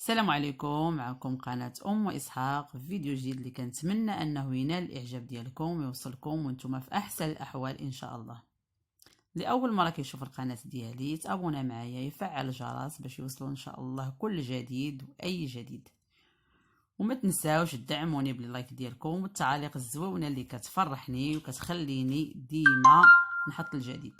السلام عليكم، معكم قناة وإسحاق في فيديو جديد اللي كنتمنى أنه ينال الإعجاب ديالكم ويوصلكم وانتم في أحسن الأحوال إن شاء الله. لأول مرة كيشوف القناة ديالي تابونا معايا، يفعل الجرس باش يوصلوا إن شاء الله كل جديد وأي جديد، وما تنساوش تدعموني باللايك ديالكم والتعاليق الزوينة اللي كتفرحني وكتخليني ديما نحط الجديد.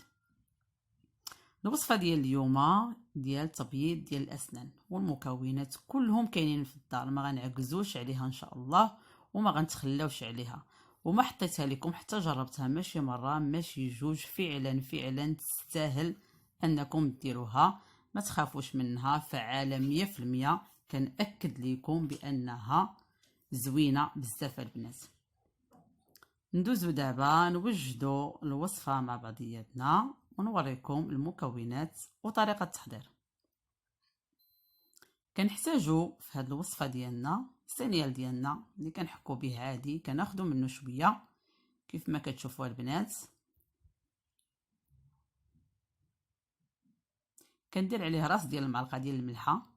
الوصفه ديال اليوم ديال تبييض ديال الاسنان، والمكونات كلهم كاينين في الدار، ما غنعكزوش عليها ان شاء الله وما غنتخلاوش عليها، وما حطيتها لكم حتى جربتها ماشي مره ماشي جوج، فعلا تستاهل انكم ديروها. ما تخافوش منها، فعاله 100%. كنأكد لكم بانها زوينه بزاف البنات. ندوزو دابا نوجدو الوصفه مع بعضياتنا ونوريكم المكونات وطريقه التحضير. كنحتاجو في هذه الوصفه ديالنا السينيال ديالنا اللي كنحكو به عادي، كناخذوا منه شويه كيف ما كتشوفوا البنات. كندير عليه راس ديال المعلقه ديال الملحه،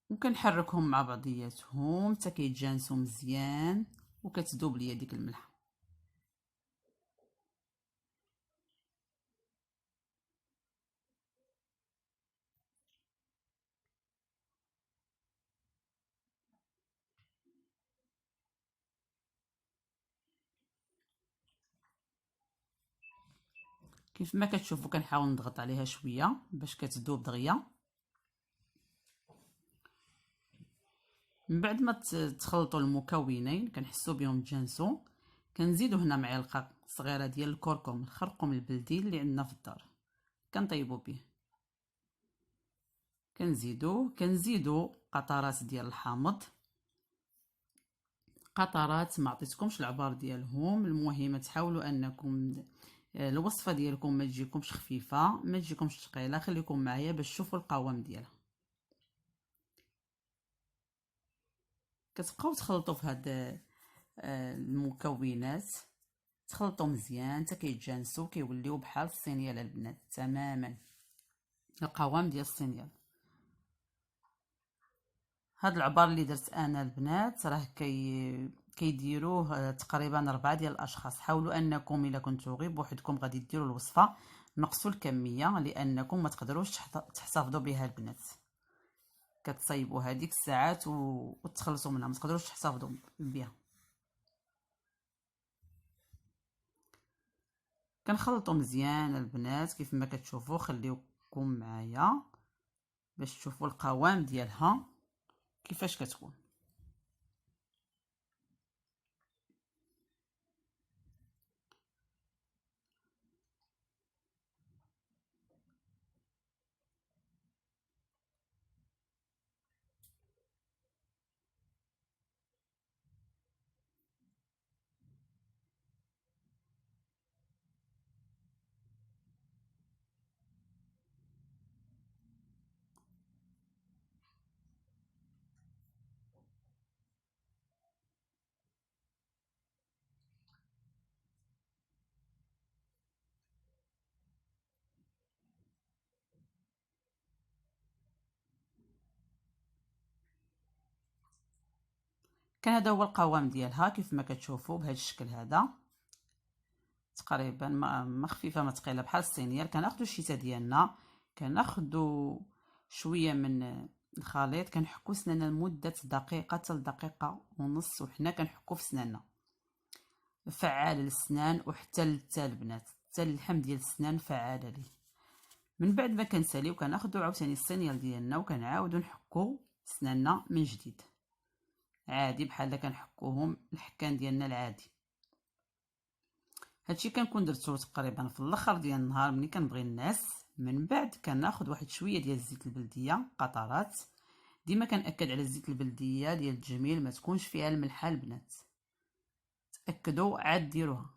وكنحركهم مع بعضياتهم حتى كيتجانسوا مزيان وكتذوب ليا ديك الملحه. كيف ما كتشوفوا كنحاول نضغط عليها شويه باش كتذوب دغيا. من بعد ما تخلطوا المكونين كنحسوا بهم تجانسوا، كنزيدوا هنا معلقه صغيره ديال الكركم، الخرقوم البلدي اللي عندنا في الدار كنطيبوا به. كنزيدوا قطرات ديال الحامض، قطرات ما عطيتكمش العبار ديالهم. المهم تحاولوا انكم الوصفه ديالكم ما تجيكمش خفيفه ما تجيكمش ثقيله، خليكم معايا باش تشوفوا القوام ديالها. كتبقاو تخلطوا في هاد المكونات، تخلطوا مزيان حتى كيتجانسوا كيوليو بحال الصينيال البنات تماما، القوام ديال الصينيال. هاد العبار اللي درت انا البنات راه كيديروه تقريبا 4 ديال الاشخاص. حاولوا انكم الا كنتو غير بوحدكم غادي ديروا الوصفه نقصوا الكميه، لانكم ما تقدروش تحتفظوا بها البنات. كتصايبوا هذيك الساعات وتخلصوا منها، ما تقدروش تحتفظوا بها. كنخلطوا مزيان البنات كيف ما كتشوفوا. خليوكم معايا باش تشوفوا القوام ديالها كيفاش كتكون. كان هذا هو القوام ديالها كيف ما كتشوفوا بهذا الشكل هذا، تقريبا ما خفيفه ما ثقيله بحال الصينيال. كناخذوا الشيته ديالنا، كناخذوا شويه من الخليط، كنحكوا سناننا لمده دقيقه حتى لدقيقه ونص، وحنا كنحكوا في سناننا. فعال للسنان وحتى للتا البنات، حتى اللحم ديال السنان فعاله ليه. من بعد ما كنساليو كناخذوا عاوتاني الصينيال ديالنا وكنعاودوا نحكوا سناننا من جديد عادي بحال كنحكوهم الحكان ديالنا العادي. هادشي كنكون درتو تقريبا في الاخر ديال النهار ملي كنبغي نعس. من بعد كناخذ واحد شويه ديال الزيت البلديه قطرات. ديما كنأكد على الزيت البلديه ديال التجميل، ما تكونش فيها الملحه البنات، تاكدوا عاد ديروها.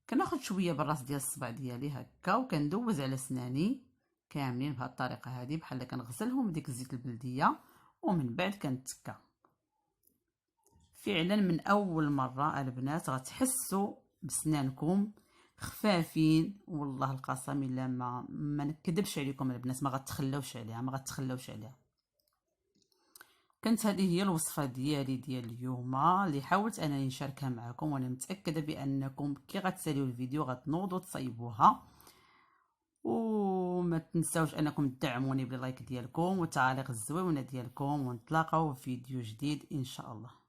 كناخذ شويه بالراس ديال الصبع ديالي هكا وكندوز على سناني كاملين بهذه الطريقه هذه، بحال كنغسلهم بديك الزيت البلديه ومن بعد كنتكا. فعلا من اول مره البنات غتحسوا بسنانكم خفافين، والله القسم الا ما نكذبش عليكم البنات، ما غتخلوش عليها. كانت هذه هي الوصفه ديال اليوم اللي حاولت انني نشاركها معكم، وانا متاكده بانكم كي غتساليو الفيديو غتنوضوا تصايبوها. وما تنساوش انكم تدعموني باللايك ديالكم والتعاليق الزوينه ديالكم، ونتلاقاو في فيديو جديد ان شاء الله.